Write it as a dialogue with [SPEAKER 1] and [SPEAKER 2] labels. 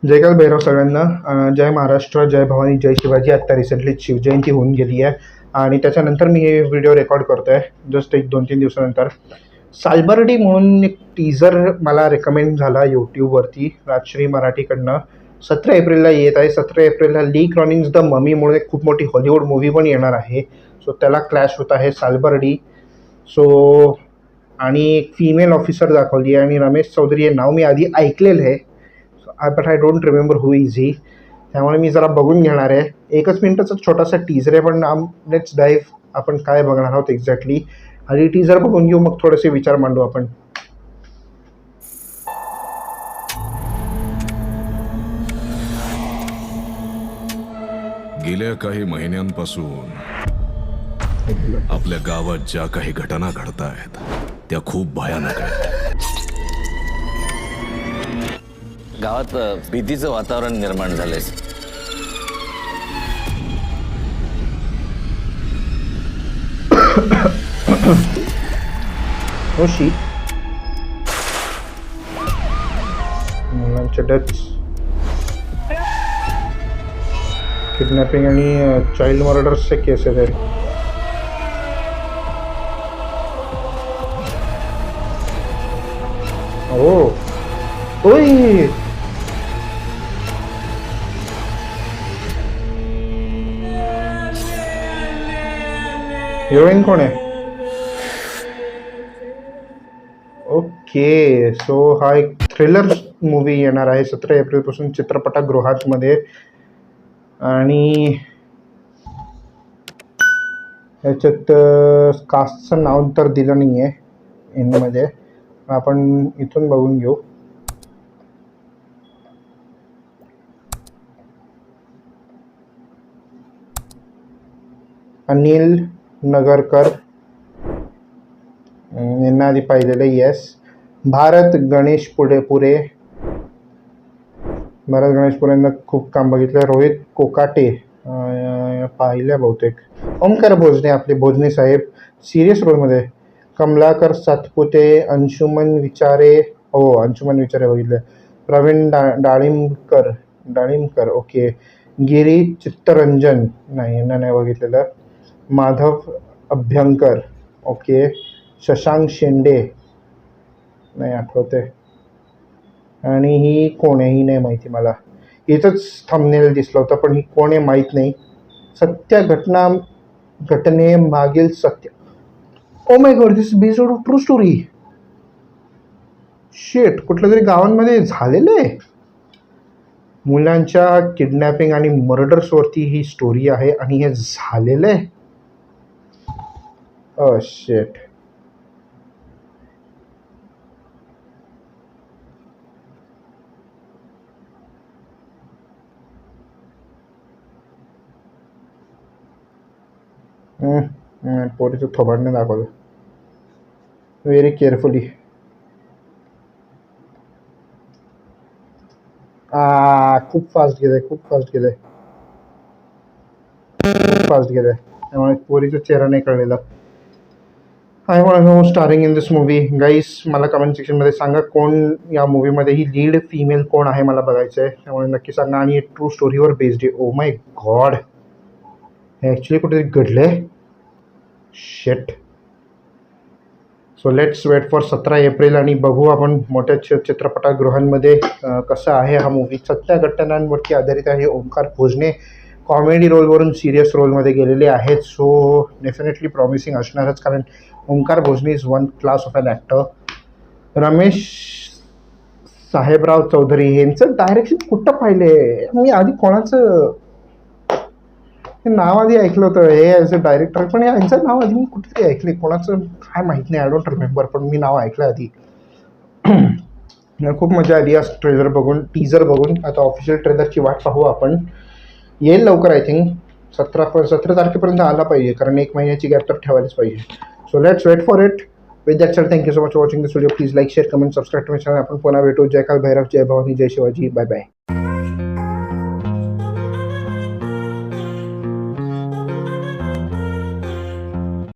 [SPEAKER 1] जयकाल भैरव सगळ्यांना. जय महाराष्ट्र, जय भवानी, जय शिवाजी. आत्ता रिसेंटली शिवजयंती होऊन गेली आहे आणि त्याच्यानंतर मी हे व्हिडिओ रेकॉर्ड करतो आहे जस्ट एक 2-3 दिवसानंतर. सालबर्डी म्हणून एक टीझर मला रेकमेंड झाला यूट्यूबवरती राजश्री मराठीकडनं. 17 एप्रिलला येत आहे. 17 एप्रिलला ली क्रॉनिक्स द ममी म्हणून एक खूप मोठी हॉलिवूड मूवी पण येणार आहे. सो त्याला क्लॅश होत आहे सालबर्डी. सो आणि एक फिमेल ऑफिसर दाखवली आहे आणि रमेश चौधरी हे नाव मी आधी ऐकलेलं आहे, but I don't remember who is he. त्यामुळे मी जरा बघून घेणार आहे. 1 मिनिटाचा छोटासा टीझर आहे, पण लेट्स डाईव्ह आपण काय बघणार आहोत एक्झॅक्टली. आधी टीझर बघून घेऊ, मग थोडेसे विचार मांडू आपण.
[SPEAKER 2] गेल्या काही महिन्यांपासून आपल्या गावात ज्या काही घटना घडतायत त्या खूप भयानक आहेत.
[SPEAKER 3] गावात भीतीचं वातावरण निर्माण झालंय.
[SPEAKER 1] होशी मुलांच्या डेथ, किडनॅपिंग आणि चाइल्ड मर्डर्सचे केसेस आहेत. ओय, हिरोईन कोण आहे? ओके, सो हा एक थ्रिलर मूवी येणार आहे 17 एप्रिलपासून चित्रपटगृहांमध्ये. आणि ह्याच्यात कास्टचं नाव तर दिलं नाही आहे एंडमध्ये, आपण इथून बघून घेऊ. अनिल नगरकर यांना आधी पाहिलेलं. येस. भारत गणेश पुरे यांना खूप काम बघितलं. रोहित कोकाटे पाहिल्या बहुतेक. ओमकार भोजने, आपले भोजने साहेब सिरियस रोलमध्ये. कमलाकर सातपुते, अंशुमन विचारे बघितलं. प्रवीण डाळिंबकर ओके. गिरी चित्तरंजन नाही, यांना नाही बघितलेलं. माधव अभ्यंकर ओके. शशांक शेंडे नाही आठवते. आणि ही कोण आहे ही नाही माहिती मला. इथंच थंबनेल दिसलं होतं, पण ही कोण आहे माहीत नाही. घटने मागील सत्य. Oh my god, this is based on true story. शेट, कुठल्या तरी गावांमध्ये झालेलं आहे. मुलांच्या किडनॅपिंग आणि मर्डर्सवरती ही स्टोरी आहे आणि हे झालेलं आहे. शेट. पोरीचं थोबाडणे दाखवलं व्हेरी केअरफुली. खूप फास्ट गेलंय त्यामुळे पोरीचा चेहरा नाही कळलेला. I want no staring in this movie. Guys, मला कमेंट सेक्शनमध्ये सांगा कोण या मूवीमध्ये ही लीड फिमेल कोण आहे, मला बघायचं आहे. त्यामुळे नक्की सांगा. आणि ट्रू स्टोरीवर बेस्ड आहे. ओ माय गॉड, हे ॲक्च्युली कुठेतरी घडलंय. शेट. So let's wait for 17 April आणि बघू आपण मोठ्या चित्रपटगृहांमध्ये कसं आहे हा मूवी. सत्य घटनांवरती आधारित आहे. ओमकार भोजने कॉमेडी रोलवरून सिरियस रोलमध्ये गेलेले आहेत. सो डेफिनेटली प्रॉमिसिंग असणारच, कारण Omkar Bhojne is one class of an actor. Ramesh Sahebrao Chaudhari यांचं डायरेक्शन कुठं पाहिले मी आधी? कोणाचं नाव आधी ऐकलं होतं हे ॲज अ डायरेक्टर, पण यांचं नाव आधी मी कुठेतरी ऐकले. कोणाचं काय माहीत नाही, आय डोंट रिमेंबर, पण मी नाव ऐकलं आधी. खूप मजा आली आज टीझर बघून. आता ऑफिशियल ट्रेलरची वाट पाहू आपण. येईल लवकर, आय थिंक 17 तारखेपर्यंत आला पाहिजे, कारण 1 महिन्याची गॅप तर ठेवायलाच पाहिजे. So let's wait for it. With that sir, thank you so much for watching this video. Please like, share, comment, subscribe to my channel. आपण पुन्हा भेटू. जय काल भैरव, जय भवानी, जय शिवाजी. Bye bye.